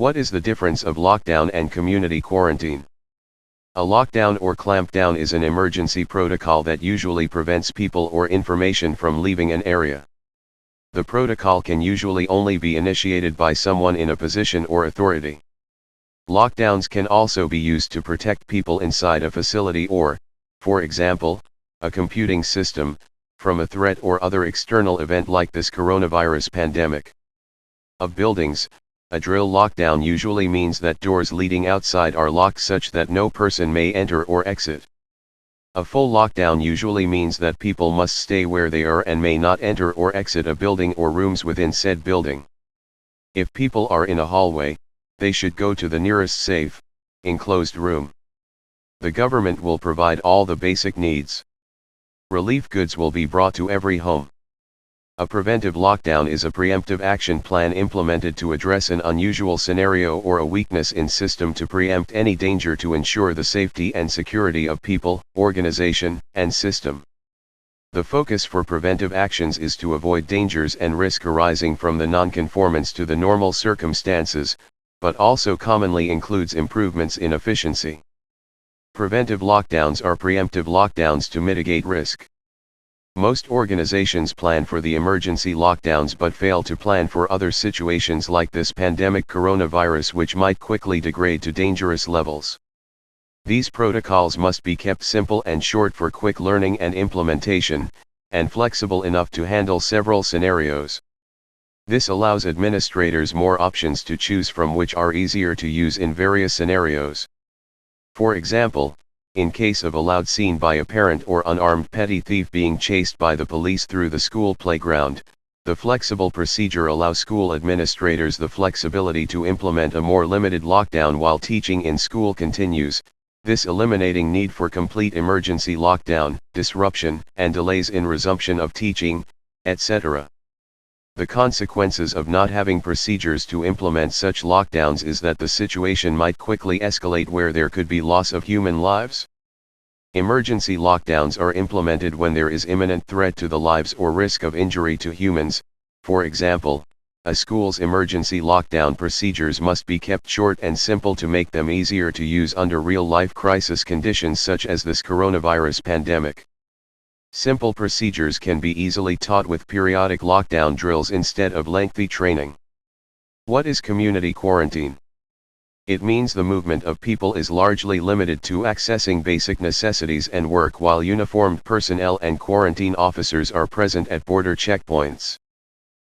What is the difference of lockdown and community quarantine? A lockdown or clampdown is an emergency protocol that usually prevents people or information from leaving an area. The protocol can usually only be initiated by someone in a position or authority. Lockdowns can also be used to protect people inside a facility or, for example, a computing system, from a threat or other external event like this coronavirus pandemic. Of buildings, a drill lockdown usually means that doors leading outside are locked such that no person may enter or exit. A full lockdown usually means that people must stay where they are and may not enter or exit a building or rooms within said building. If people are in a hallway, they should go to the nearest safe, enclosed room. The government will provide all the basic needs. Relief goods will be brought to every home. A preventive lockdown is a preemptive action plan implemented to address an unusual scenario or a weakness in system to preempt any danger to ensure the safety and security of people, organization, and system. The focus for preventive actions is to avoid dangers and risk arising from the nonconformance to the normal circumstances, but also commonly includes improvements in efficiency. Preventive lockdowns are preemptive lockdowns to mitigate risk. Most organizations plan for the emergency lockdowns but fail to plan for other situations like this pandemic coronavirus, which might quickly degrade to dangerous levels. These protocols must be kept simple and short for quick learning and implementation, and flexible enough to handle several scenarios. This allows administrators more options to choose from, which are easier to use in various scenarios. For example, in case of a loud scene by a parent or unarmed petty thief being chased by the police through the school playground, the flexible procedure allows school administrators the flexibility to implement a more limited lockdown while teaching in school continues, this eliminating need for complete emergency lockdown, disruption, and delays in resumption of teaching, etc. The consequences of not having procedures to implement such lockdowns is that the situation might quickly escalate where there could be loss of human lives. Emergency lockdowns are implemented when there is imminent threat to the lives or risk of injury to humans. For example, a school's emergency lockdown procedures must be kept short and simple to make them easier to use under real-life crisis conditions such as this coronavirus pandemic. Simple procedures can be easily taught with periodic lockdown drills instead of lengthy training. What is community quarantine? It means the movement of people is largely limited to accessing basic necessities and work while uniformed personnel and quarantine officers are present at border checkpoints.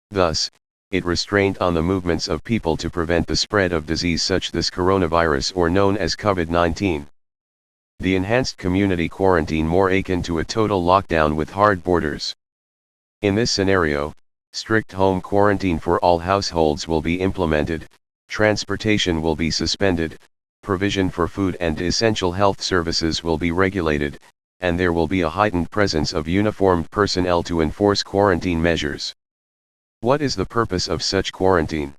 Thus, it restrained on the movements of people to prevent the spread of disease such as this coronavirus or known as COVID-19. The enhanced community quarantine more akin to a total lockdown with hard borders. In this scenario, strict home quarantine for all households will be implemented, transportation will be suspended, provision for food and essential health services will be regulated, and there will be a heightened presence of uniformed personnel to enforce quarantine measures. What is the purpose of such quarantine?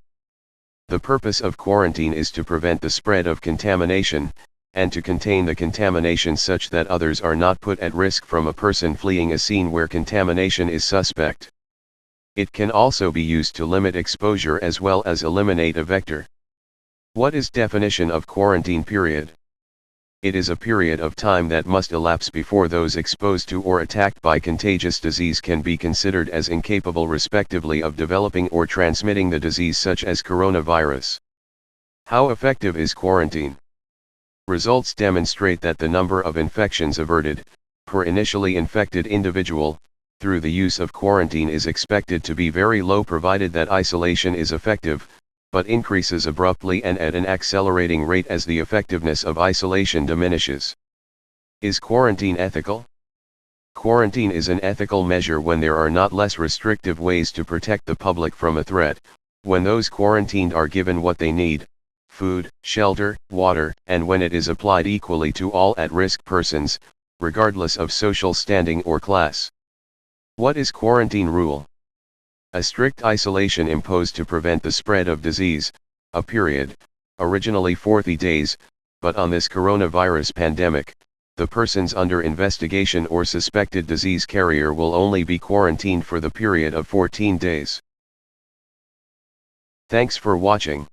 The purpose of quarantine is to prevent the spread of contamination, and to contain the contamination such that others are not put at risk from a person fleeing a scene where contamination is suspect. It can also be used to limit exposure as well as eliminate a vector. What is definition of quarantine period? It is a period of time that must elapse before those exposed to or attacked by contagious disease can be considered as incapable respectively of developing or transmitting the disease such as coronavirus. How effective is quarantine? Results demonstrate that the number of infections averted, per initially infected individual, through the use of quarantine is expected to be very low provided that isolation is effective, but increases abruptly and at an accelerating rate as the effectiveness of isolation diminishes. Is quarantine ethical? Quarantine is an ethical measure when there are not less restrictive ways to protect the public from a threat, when those quarantined are given what they need, food, shelter, water, and when it is applied equally to all at-risk persons, regardless of social standing or class. What is quarantine rule? A strict isolation imposed to prevent the spread of disease, a period, originally 40 days, but on this coronavirus pandemic, the persons under investigation or suspected disease carrier will only be quarantined for the period of 14 days. Thanks for watching.